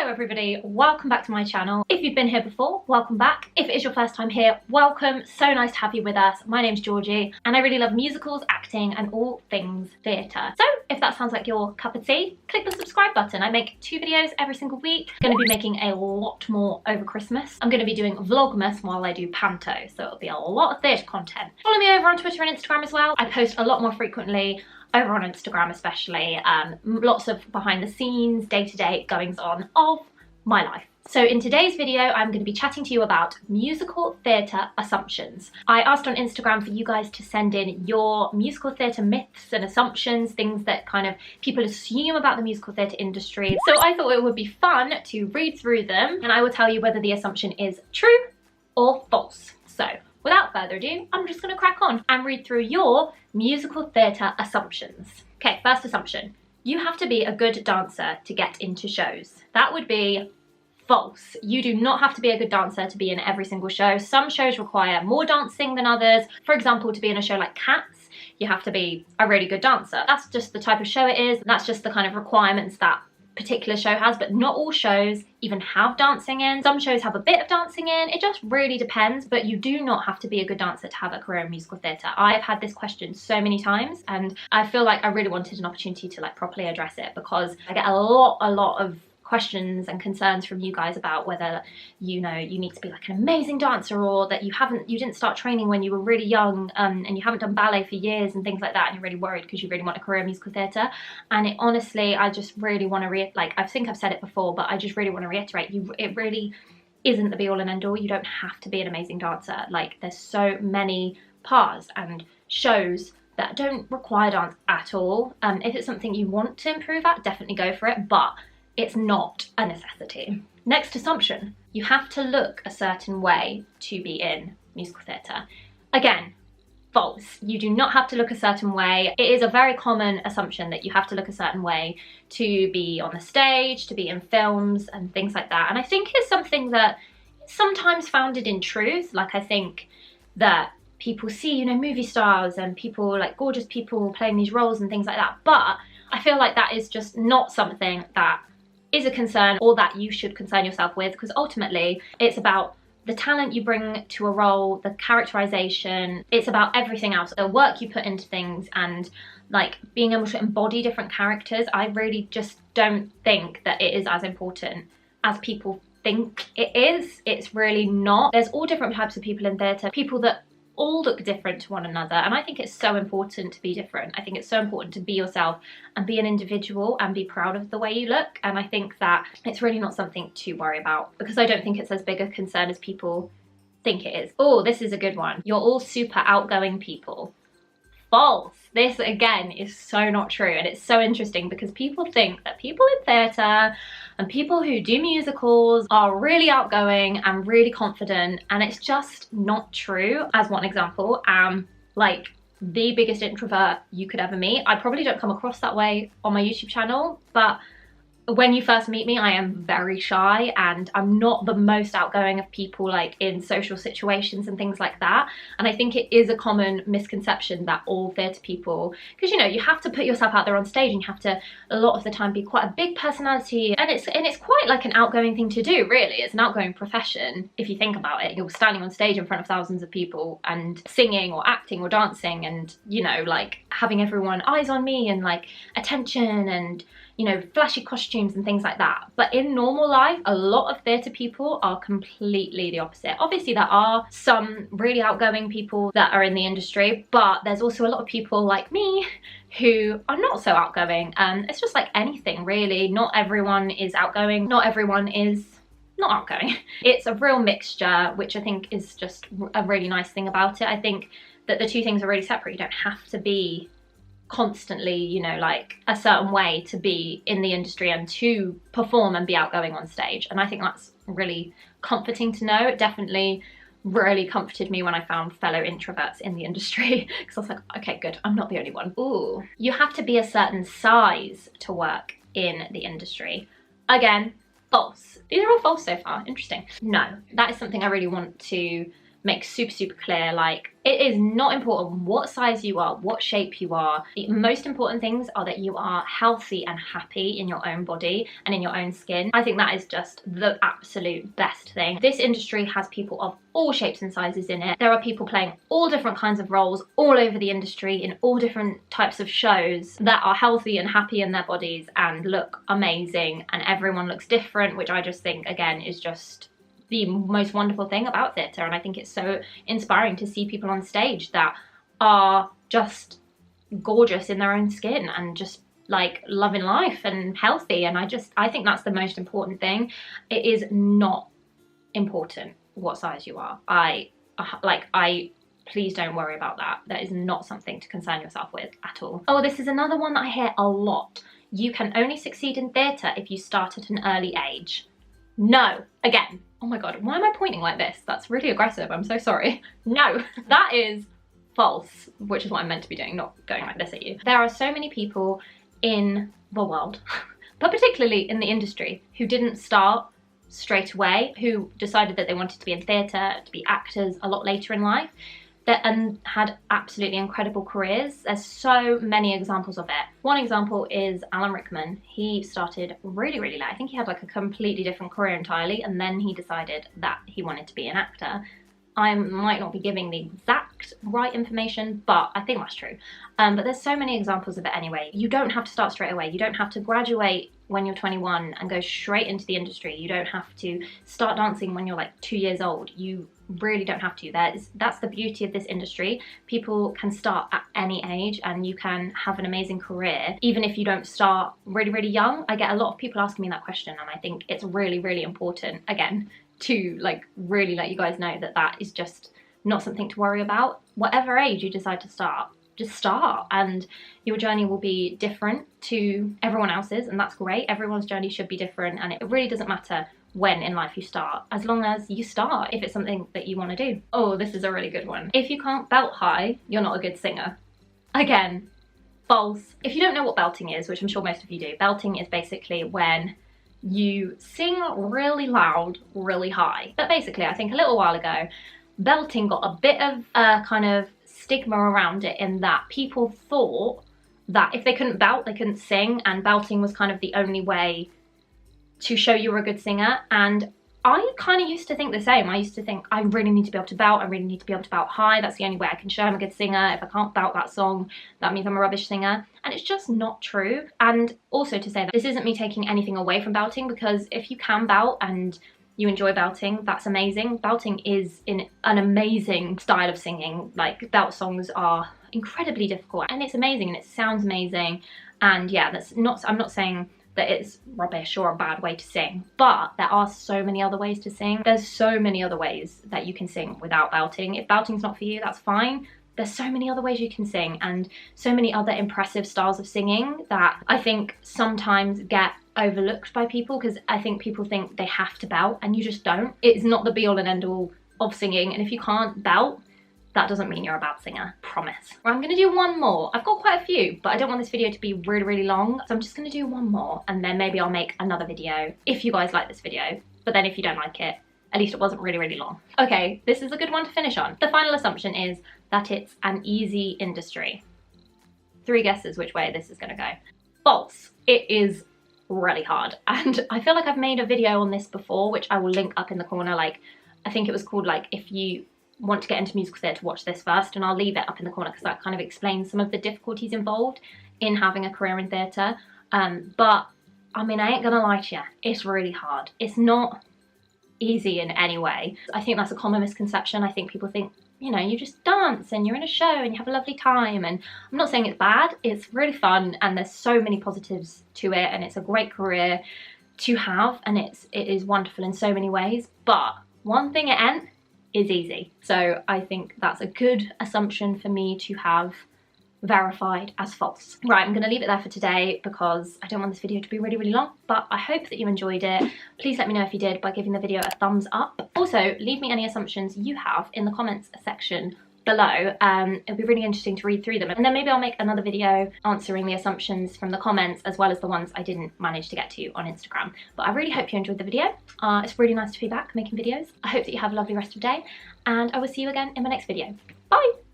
Hello everybody, welcome back to my channel. If you've been here before, welcome back. If it is your first time here, welcome. So nice to have you with us. My name's Georgie and I really love musicals, acting and all things theatre. So if that sounds like your cup of tea, click the subscribe button. I make 2 videos every single week. I'm going to be making a lot more over Christmas. I'm going to be doing Vlogmas while I do Panto, so it'll be a lot of theatre content. Follow me over on Twitter and Instagram as well. I post a lot more frequently over on Instagram especially, lots of behind the scenes, day-to-day goings on of my life. So in today's video, I'm going to be chatting to you about musical theatre assumptions. I asked on Instagram for you guys to send in your musical theatre myths and assumptions, things that kind of people assume about the musical theatre industry. So I thought it would be fun to read through them and I will tell you whether the assumption is true or false. So without further ado, I'm just going to crack on and read through your musical theatre assumptions. Okay, first assumption. You have to be a good dancer to get into shows. That would be false. You do not have to be a good dancer to be in every single show. Some shows require more dancing than others. For example, to be in a show like Cats, you have to be a really good dancer. That's just the type of show it is. That's just the kind of requirements that particular show has, but not all shows even have dancing in. Some shows have a bit of dancing in. It just really depends, but you do not have to be a good dancer to have a career in musical theatre. I've had this question so many times and I feel like I really wanted an opportunity to like properly address it because I get a lot of questions and concerns from you guys about whether you need to be like an amazing dancer or that you didn't start training when you were really young and you haven't done ballet for years and things like that and you're really worried because you really want a career in musical theatre. And it honestly, I just really want to I think I've said it before, but I just really want to reiterate, it really isn't the be all and end all. You don't have to be an amazing dancer. Like there's so many paths and shows that don't require dance at all. If it's something you want to improve at, definitely go for it, but it's not a necessity. Next assumption, you have to look a certain way to be in musical theatre. Again, false. You do not have to look a certain way. It is a very common assumption that you have to look a certain way to be on the stage, to be in films and things like that. And I think it's something that is sometimes founded in truth. Like I think that people see, movie stars and people like gorgeous people playing these roles and things like that. But I feel like that is just not something that is a concern or that you should concern yourself with, because ultimately it's about the talent you bring to a role, the characterization, it's about everything else, the work you put into things and like being able to embody different characters. I really just don't think that it is as important as people think it is. It's really not. There's all different types of people in theatre, people that all look different to one another, and I think it's so important to be different. I think it's so important to be yourself and be an individual and be proud of the way you look, and I think that it's really not something to worry about because I don't think it's as big a concern as people think it is. Oh, this is a good one. You're all super outgoing people. False. This again is so not true, and it's so interesting because people think that people in theatre and people who do musicals are really outgoing and really confident, and it's just not true. As one example, like the biggest introvert you could ever meet. I probably don't come across that way on my YouTube channel, but when you first meet me, I am very shy and I'm not the most outgoing of people like in social situations and things like that. And I think it is a common misconception that all theatre people, because you have to put yourself out there on stage and you have to a lot of the time be quite a big personality, and it's quite like an outgoing thing to do, really. It's an outgoing profession if you think about it. You're standing on stage in front of thousands of people and singing or acting or dancing and like having everyone eyes on me and like attention and flashy costumes and things like that. But in normal life, a lot of theatre people are completely the opposite. Obviously, there are some really outgoing people that are in the industry, but there's also a lot of people like me who are not so outgoing. It's just like anything, really. Not everyone is outgoing. Not everyone is not outgoing. It's a real mixture, which I think is just a really nice thing about it. I think that the two things are really separate. You don't have to be constantly like a certain way to be in the industry and to perform and be outgoing on stage, and I think that's really comforting to know. It definitely really comforted me when I found fellow introverts in the industry because I was like, okay, good, I'm not the only one. Ooh, you have to be a certain size to work in the industry. Again, false. These are all false so far. Interesting. No, that is something I really want to make super clear, like, it is not important what size you are, what shape you are. The most important things are that you are healthy and happy in your own body and in your own skin. I think that is just the absolute best thing. This industry has people of all shapes and sizes in it. There are people playing all different kinds of roles all over the industry in all different types of shows that are healthy and happy in their bodies and look amazing, and everyone looks different, which I just think, again, is just the most wonderful thing about theatre. And I think it's so inspiring to see people on stage that are just gorgeous in their own skin and just like loving life and healthy. And I think that's the most important thing. It is not important what size you are. Please don't worry about that. That is not something to concern yourself with at all. Oh, this is another one that I hear a lot. You can only succeed in theatre if you start at an early age. No, again, oh my god, why am I pointing like this? That's really aggressive, I'm so sorry. No, that is false, which is what I'm meant to be doing, not going like this at you. There are so many people in the world, but particularly in the industry, who didn't start straight away, who decided that they wanted to be in theatre, to be actors a lot later in life, and had absolutely incredible careers. There's so many examples of it. One example is Alan Rickman. He started really late. I think he had like a completely different career entirely, and then he decided that he wanted to be an actor. I might not be giving the exact right information, but I think that's true. But there's so many examples of it anyway. You don't have to start straight away. You don't have to graduate when you're 21 and go straight into the industry. You don't have to start dancing when you're like 2 years old. You really don't have to. That's the beauty of this industry. People can start at any age and you can have an amazing career even if you don't start really young. I get a lot of people asking me that question, and I think it's really important, again, to like really let you guys know that that is just not something to worry about. Whatever age you decide to start, just start, and your journey will be different to everyone else's, and that's great. Everyone's journey should be different, and it really doesn't matter when in life you start, as long as you start, if it's something that you want to do. Oh, this is a really good one. If you can't belt high, you're not a good singer. Again, false. If you don't know what belting is, which I'm sure most of you do, belting is basically when you sing really loud, really high. But basically, I think a little while ago, belting got a bit of a kind of stigma around it, in that people thought that if they couldn't belt, they couldn't sing, and belting was kind of the only way to show you were a good singer. And I kind of used to think the same. I used to think, I really need to be able to belt, I really need to be able to belt high, that's the only way I can show I'm a good singer. If I can't belt that song, that means I'm a rubbish singer. And it's just not true. And also to say that this isn't me taking anything away from belting, because if you can belt and you enjoy belting, that's amazing. Belting is an amazing style of singing. Like, belt songs are incredibly difficult and it's amazing and it sounds amazing. And yeah, I'm not saying that it's rubbish or a bad way to sing, but there are so many other ways to sing. There's so many other ways that you can sing without belting. If belting's not for you, that's fine. There's so many other ways you can sing, and so many other impressive styles of singing that I think sometimes get overlooked by people, because I think people think they have to belt, and you just don't. It's not the be all and end all of singing, and if you can't belt, that doesn't mean you're a bad singer, promise. I'm gonna do one more. I've got quite a few, but I don't want this video to be really long, so I'm just gonna do one more, and then maybe I'll make another video if you guys like this video. But then if you don't like it, at least it wasn't really long. Okay, this is a good one to finish on. The final assumption is that it's an easy industry. 3 guesses which way this is gonna go. False. It is really hard, and I feel like I've made a video on this before, which I will link up in the corner. Like, I think it was called, like, if you want to get into musical theatre, watch this first, and I'll leave it up in the corner because that kind of explains some of the difficulties involved in having a career in theatre. But I mean, I ain't gonna lie to you, it's really hard. It's not easy in any way. I think that's a common misconception. I think people think, you know, you just dance and you're in a show and you have a lovely time, and I'm not saying it's bad. It's really fun and there's so many positives to it, and it's a great career to have, and it is wonderful in so many ways. But one thing it ain't is easy. So I think that's a good assumption for me to have verified as false. Right, I'm gonna leave it there for today because I don't want this video to be really long, but I hope that you enjoyed it. Please let me know if you did by giving the video a thumbs up. Also, leave me any assumptions you have in the comments section below. It'll be really interesting to read through them, and then maybe I'll make another video answering the assumptions from the comments as well as the ones I didn't manage to get to on Instagram. But I really hope you enjoyed the video. It's really nice to be back making videos. I hope that you have a lovely rest of the day, and I will see you again in my next video. Bye!